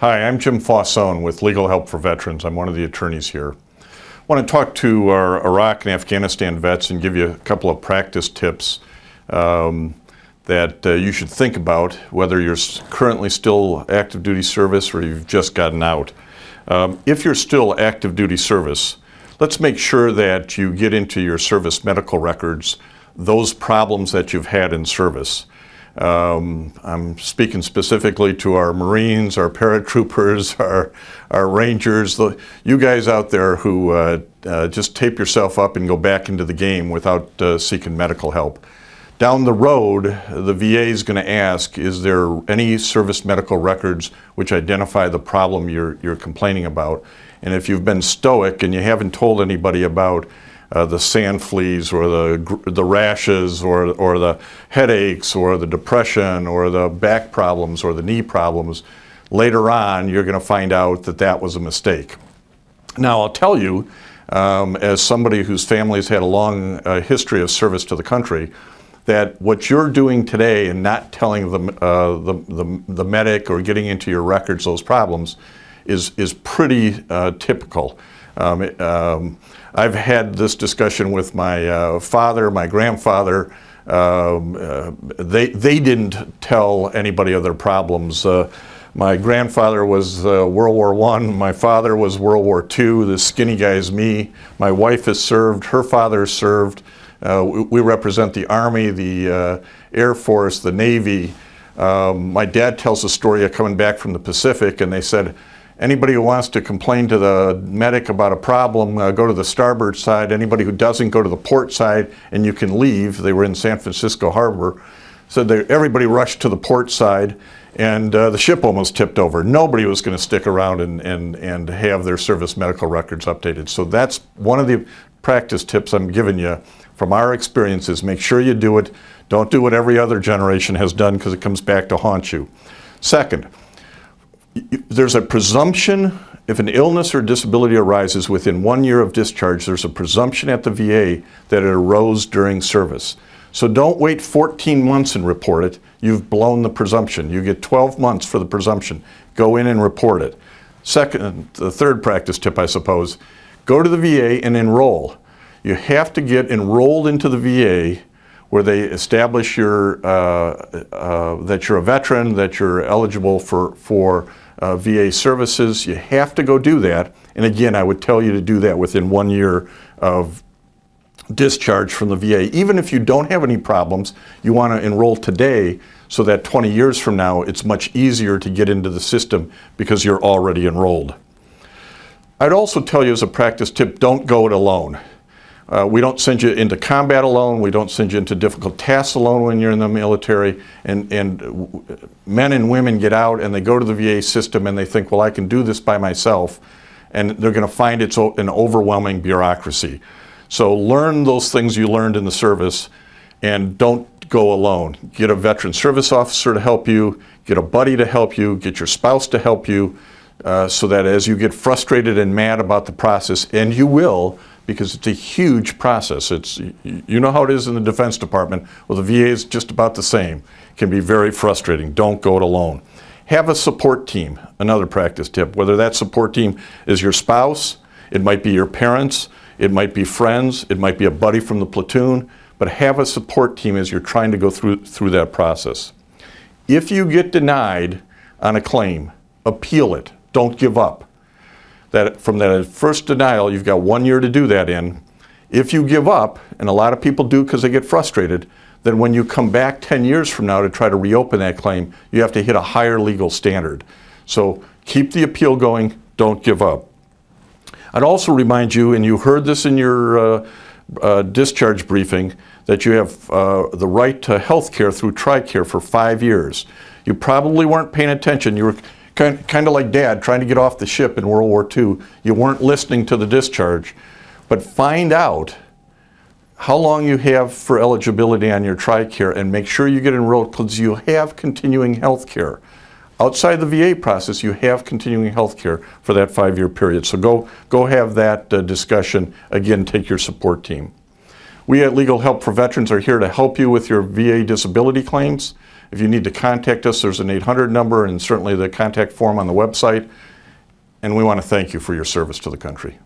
Hi, I'm Jim Fossone with Legal Help for Veterans. I'm one of the attorneys here. I want to talk to our Iraq and Afghanistan vets and give you a couple of practice tips that you should think about, whether you're currently still active duty service or you've just gotten out. If you're still active duty service, let's make sure that you get into your service medical records those problems that you've had in service. I'm speaking specifically to our Marines, our paratroopers, our Rangers, you guys out there who just tape yourself up and go back into the game without seeking medical help. Down the road, the VA is going to ask, is there any service medical records which identify the problem you're complaining about? And if you've been stoic and you haven't told anybody about the sand fleas or the rashes or the headaches or the depression or the back problems or the knee problems, later on you're going to find out that that was a mistake. Now I'll tell you, as somebody whose family has had a long history of service to the country, that what you're doing today and not telling the medic or getting into your records those problems is pretty typical. I've had this discussion with my father, my grandfather. They didn't tell anybody of their problems. My grandfather was World War I. My father was World War II. The skinny guy is me. My wife has served. Her father served. We represent the Army, the Air Force, the Navy. My dad tells a story of coming back from the Pacific, and they said, anybody who wants to complain to the medic about a problem, go to the starboard side. Anybody who doesn't, go to the port side, and you can leave. They were in San Francisco Harbor. So everybody rushed to the port side, and the ship almost tipped over. Nobody was going to stick around and have their service medical records updated. So that's one of the practice tips I'm giving you from our experiences. Make sure you do it. Don't do what every other generation has done, because it comes back to haunt you. Second, there's a presumption if an illness or disability arises within 1 year of discharge. There's a presumption at the VA that it arose during service. So don't wait 14 months and report it. You've blown the presumption. You get 12 months for the presumption. Go in and report it. Second, the third practice tip, I suppose, go to the VA and enroll. You have to get enrolled into the VA where they establish that you're a veteran, that you're eligible for VA services. You have to go do that. And again, I would tell you to do that within 1 year of discharge from the VA. Even if you don't have any problems, you want to enroll today so that 20 years from now, it's much easier to get into the system because you're already enrolled. I'd also tell you as a practice tip, don't go it alone. We don't send you into combat alone. We don't send you into difficult tasks alone when you're in the military. And men and women get out and they go to the VA system and they think, well, I can do this by myself. And they're going to find it's an overwhelming bureaucracy. So learn those things you learned in the service and don't go alone. Get a veteran service officer to help you, get a buddy to help you, get your spouse to help you, so that as you get frustrated and mad about the process, and you will, because it's a huge process. You know how it is in the Defense Department. Well, the VA is just about the same. It can be very frustrating. Don't go it alone. Have a support team, another practice tip. Whether that support team is your spouse, it might be your parents, it might be friends, it might be a buddy from the platoon, but have a support team as you're trying to go through that process. If you get denied on a claim, appeal it. Don't give up. From that first denial, you've got 1 year to do that in. If you give up, and a lot of people do because they get frustrated, then when you come back 10 years from now to try to reopen that claim, you have to hit a higher legal standard. So keep the appeal going, don't give up. I'd also remind you, and you heard this in your discharge briefing, that you have the right to health care through TRICARE for 5 years. You probably weren't paying attention. You were kind of like Dad trying to get off the ship in World War II. You weren't listening to the discharge. But find out how long you have for eligibility on your TRICARE and make sure you get enrolled, because you have continuing health care. Outside the VA process, you have continuing health care for that 5-year period. So go have that discussion. Again, take your support team. We at Legal Help for Veterans are here to help you with your VA disability claims. If you need to contact us, there's an 800 number and certainly the contact form on the website. And we want to thank you for your service to the country.